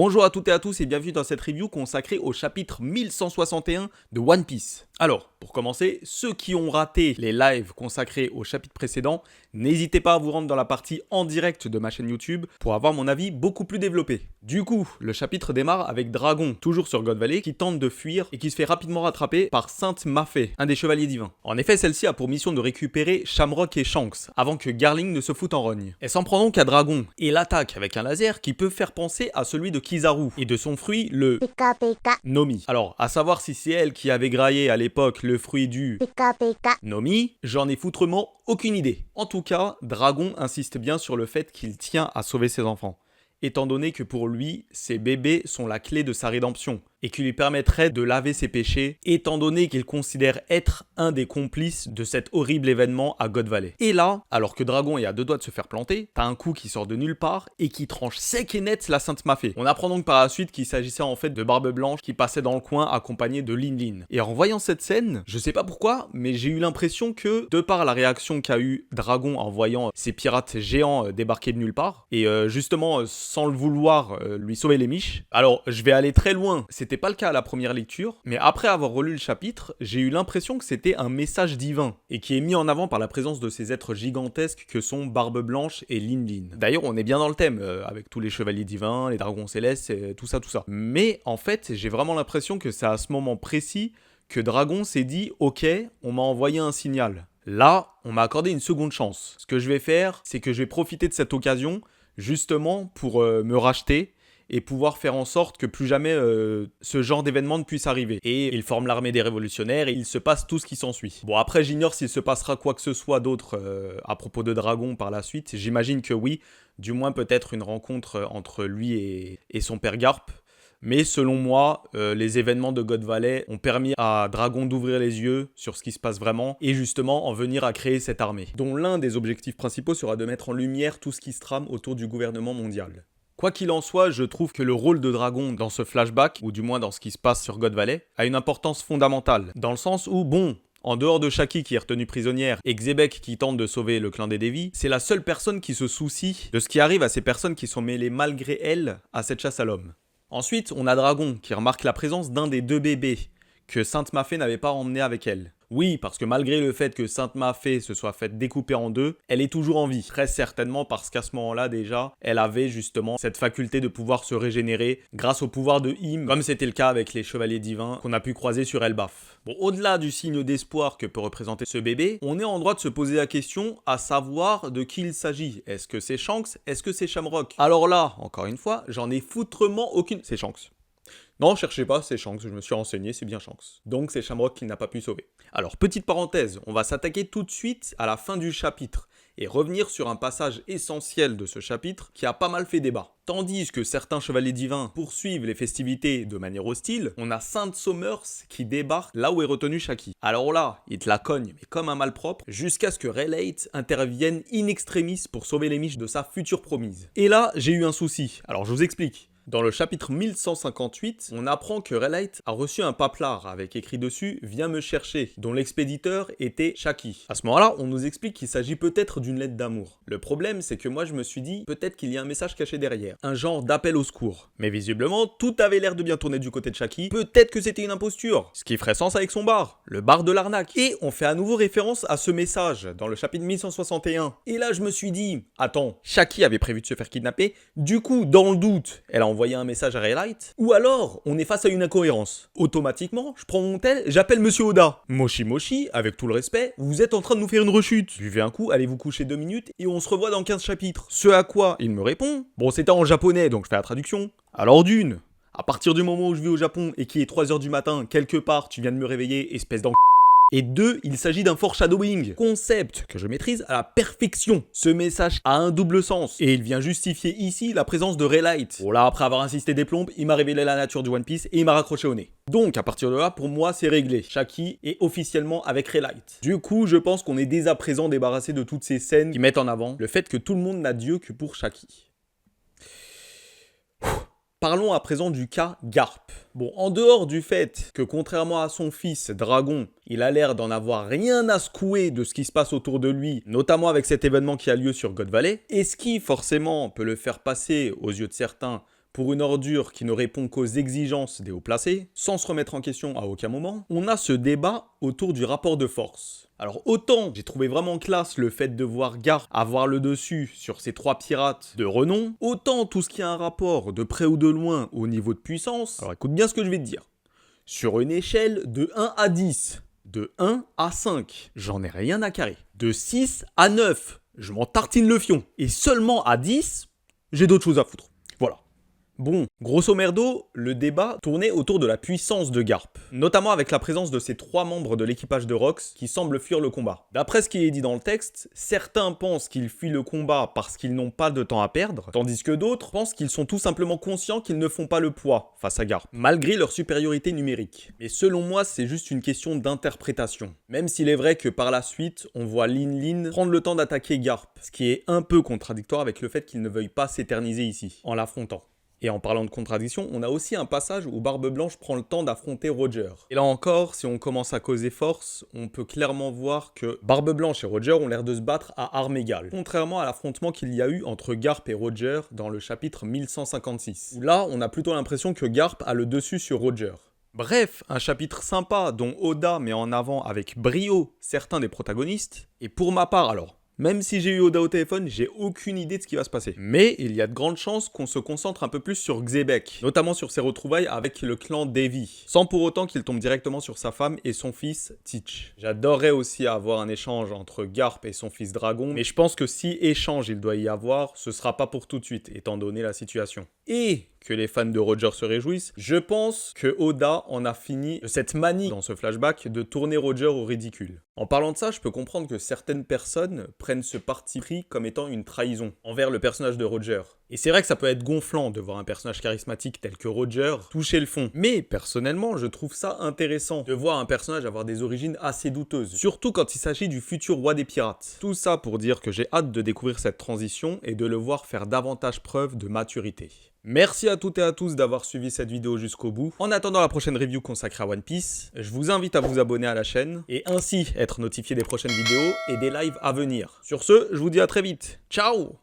Bonjour à toutes et à tous et bienvenue dans cette review consacrée au chapitre 1161 de One Piece. Alors, pour commencer, ceux qui ont raté les lives consacrés au chapitre précédent, n'hésitez pas à vous rendre dans la partie en direct de ma chaîne YouTube pour avoir mon avis beaucoup plus développé. Du coup, le chapitre démarre avec Dragon, toujours sur God Valley, qui tente de fuir et qui se fait rapidement rattraper par Sainte Mafé, un des chevaliers divins. En effet, celle-ci a pour mission de récupérer Shamrock et Shanks, avant que Garling ne se foute en rogne. Elle s'en prend donc à Dragon, et l'attaque avec un laser qui peut faire penser à celui de Kizaru, et de son fruit, le Pika Pika. Nomi. Alors, à savoir si c'est elle qui avait graillé à l'époque le fruit du Pika Pika. Nomi, j'en ai foutrement aucune idée. En tout cas, Dragon insiste bien sur le fait qu'il tient à sauver ses enfants, étant donné que pour lui, ses bébés sont la clé de sa rédemption, et qui lui permettrait de laver ses péchés, étant donné qu'il considère être un des complices de cet horrible événement à God Valley. Et là, alors que Dragon est à deux doigts de se faire planter, t'as un coup qui sort de nulle part et qui tranche sec et net la Sainte Mafé. On apprend donc par la suite qu'il s'agissait en fait de Barbe Blanche qui passait dans le coin accompagnée de Lin Lin. Et en voyant cette scène, je sais pas pourquoi, mais j'ai eu l'impression que, de par la réaction qu'a eu Dragon en voyant ces pirates géants débarquer de nulle part, et justement sans le vouloir lui sauver les miches, alors je vais aller très loin, c'était pas le cas à la première lecture, mais après avoir relu le chapitre, j'ai eu l'impression que c'était un message divin, et qui est mis en avant par la présence de ces êtres gigantesques que sont Barbe Blanche et Lin Lin. D'ailleurs, on est bien dans le thème, avec tous les chevaliers divins, les dragons célestes, et tout ça. Mais en fait, j'ai vraiment l'impression que c'est à ce moment précis que Dragon s'est dit « Ok, on m'a envoyé un signal. Là, on m'a accordé une seconde chance. Ce que je vais faire, c'est que je vais profiter de cette occasion, justement, pour me racheter, et pouvoir faire en sorte que plus jamais ce genre d'événement ne puisse arriver. Et il forme l'armée des révolutionnaires et il se passe tout ce qui s'ensuit. Bon, après, j'ignore s'il se passera quoi que ce soit d'autre à propos de Dragon par la suite. J'imagine que oui, du moins peut-être une rencontre entre lui et son père Garp. Mais selon moi, les événements de God Valley ont permis à Dragon d'ouvrir les yeux sur ce qui se passe vraiment et justement en venir à créer cette armée, dont l'un des objectifs principaux sera de mettre en lumière tout ce qui se trame autour du gouvernement mondial. Quoi qu'il en soit, je trouve que le rôle de Dragon dans ce flashback, ou du moins dans ce qui se passe sur God Valley, a une importance fondamentale, dans le sens où, bon, en dehors de Shaki qui est retenue prisonnière et Xebec qui tente de sauver le clan des Devi, c'est la seule personne qui se soucie de ce qui arrive à ces personnes qui sont mêlées malgré elles à cette chasse à l'homme. Ensuite, on a Dragon qui remarque la présence d'un des deux bébés que Sainte Mafé n'avait pas emmené avec elle. Oui, parce que malgré le fait que Sainte Mafé se soit faite découper en deux, elle est toujours en vie. Très certainement parce qu'à ce moment-là déjà, elle avait justement cette faculté de pouvoir se régénérer grâce au pouvoir de Im, comme c'était le cas avec les chevaliers divins qu'on a pu croiser sur Elbaf. Bon, au-delà du signe d'espoir que peut représenter ce bébé, on est en droit de se poser la question à savoir de qui il s'agit. Est-ce que c'est Shanks? Est-ce que c'est Shamrock? Alors là, encore une fois, j'en ai foutrement aucune... C'est Shanks. Non, cherchez pas, c'est Shanks, je me suis renseigné, c'est bien Shanks. Donc c'est Shamrock qui n'a pas pu sauver. Alors, petite parenthèse, on va s'attaquer tout de suite à la fin du chapitre et revenir sur un passage essentiel de ce chapitre qui a pas mal fait débat. Tandis que certains chevaliers divins poursuivent les festivités de manière hostile, on a Sainte Sommers qui débarque là où est retenu Shaki. Alors là, il te la cogne, mais comme un malpropre, jusqu'à ce que Rayleigh intervienne in extremis pour sauver les miches de sa future promise. Et là, j'ai eu un souci, alors je vous explique. Dans le chapitre 1158, on apprend que Rayleigh a reçu un paplard avec écrit dessus « Viens me chercher », dont l'expéditeur était Shaki. À ce moment-là, on nous explique qu'il s'agit peut-être d'une lettre d'amour. Le problème, c'est que moi je me suis dit peut-être qu'il y a un message caché derrière, un genre d'appel au secours. Mais visiblement, tout avait l'air de bien tourner du côté de Shaki, peut-être que c'était une imposture, ce qui ferait sens avec son bar, le bar de l'arnaque. Et on fait à nouveau référence à ce message dans le chapitre 1161. Et là je me suis dit, attends, Shaki avait prévu de se faire kidnapper, du coup, dans le doute, elle a envoyé un message à Rayleigh, ou alors on est face à une incohérence. Automatiquement, je prends mon tel, j'appelle Monsieur Oda. Moshi, avec tout le respect, vous êtes en train de nous faire une rechute. Buvez un coup, allez vous coucher 2 minutes et on se revoit dans 15 chapitres. Ce à quoi il me répond, bon c'était en japonais donc je fais la traduction. Alors d'une, à partir du moment où je vis au Japon et qu'il est 3h du matin, quelque part tu viens de me réveiller, espèce d'en... Et 2, il s'agit d'un foreshadowing, concept que je maîtrise à la perfection. Ce message a un double sens, et il vient justifier ici la présence de Rayleigh. Bon là, après avoir insisté des plombes, il m'a révélé la nature du One Piece et il m'a raccroché au nez. Donc à partir de là, pour moi, c'est réglé. Shaki est officiellement avec Rayleigh. Du coup, je pense qu'on est dès à présent débarrassé de toutes ces scènes qui mettent en avant le fait que tout le monde n'a Dieu que pour Shaki. Parlons à présent du cas Garp. Bon, en dehors du fait que contrairement à son fils Dragon, il a l'air d'en avoir rien à secouer de ce qui se passe autour de lui, notamment avec cet événement qui a lieu sur God Valley, et ce qui forcément peut le faire passer aux yeux de certains pour une ordure qui ne répond qu'aux exigences des hauts placés, sans se remettre en question à aucun moment, on a ce débat autour du rapport de force. Alors autant j'ai trouvé vraiment classe le fait de voir Garp avoir le dessus sur ces 3 pirates de renom, autant tout ce qui a un rapport de près ou de loin au niveau de puissance, alors écoute bien ce que je vais te dire. Sur une échelle de 1 à 10, de 1 à 5, j'en ai rien à carrer. De 6 à 9, je m'en tartine le fion. Et seulement à 10, j'ai d'autres choses à foutre. Voilà. Bon, grosso merdo, le débat tournait autour de la puissance de Garp, notamment avec la présence de ces 3 membres de l'équipage de Rox qui semblent fuir le combat. D'après ce qui est dit dans le texte, certains pensent qu'ils fuient le combat parce qu'ils n'ont pas de temps à perdre, tandis que d'autres pensent qu'ils sont tout simplement conscients qu'ils ne font pas le poids face à Garp, malgré leur supériorité numérique. Mais selon moi, c'est juste une question d'interprétation. Même s'il est vrai que par la suite, on voit Lin Lin prendre le temps d'attaquer Garp, ce qui est un peu contradictoire avec le fait qu'il ne veuille pas s'éterniser ici, en l'affrontant. Et en parlant de contradiction, on a aussi un passage où Barbe Blanche prend le temps d'affronter Roger. Et là encore, si on commence à causer force, on peut clairement voir que Barbe Blanche et Roger ont l'air de se battre à armes égales. Contrairement à l'affrontement qu'il y a eu entre Garp et Roger dans le chapitre 1156. Où là, on a plutôt l'impression que Garp a le dessus sur Roger. Bref, un chapitre sympa dont Oda met en avant avec brio certains des protagonistes. Et pour ma part alors, même si j'ai eu Oda au téléphone, j'ai aucune idée de ce qui va se passer. Mais il y a de grandes chances qu'on se concentre un peu plus sur Xebec, notamment sur ses retrouvailles avec le clan Devi, sans pour autant qu'il tombe directement sur sa femme et son fils Teach. J'adorerais aussi avoir un échange entre Garp et son fils Dragon, mais je pense que si échange il doit y avoir, ce sera pas pour tout de suite, étant donné la situation. Et que les fans de Roger se réjouissent, je pense que Oda en a fini de cette manie dans ce flashback de tourner Roger au ridicule. En parlant de ça, je peux comprendre que certaines personnes prennent ce parti pris comme étant une trahison envers le personnage de Roger. Et c'est vrai que ça peut être gonflant de voir un personnage charismatique tel que Roger toucher le fond. Mais personnellement, je trouve ça intéressant de voir un personnage avoir des origines assez douteuses. Surtout quand il s'agit du futur roi des pirates. Tout ça pour dire que j'ai hâte de découvrir cette transition et de le voir faire davantage preuve de maturité. Merci à toutes et à tous d'avoir suivi cette vidéo jusqu'au bout. En attendant la prochaine review consacrée à One Piece, je vous invite à vous abonner à la chaîne et ainsi être notifié des prochaines vidéos et des lives à venir. Sur ce, je vous dis à très vite. Ciao!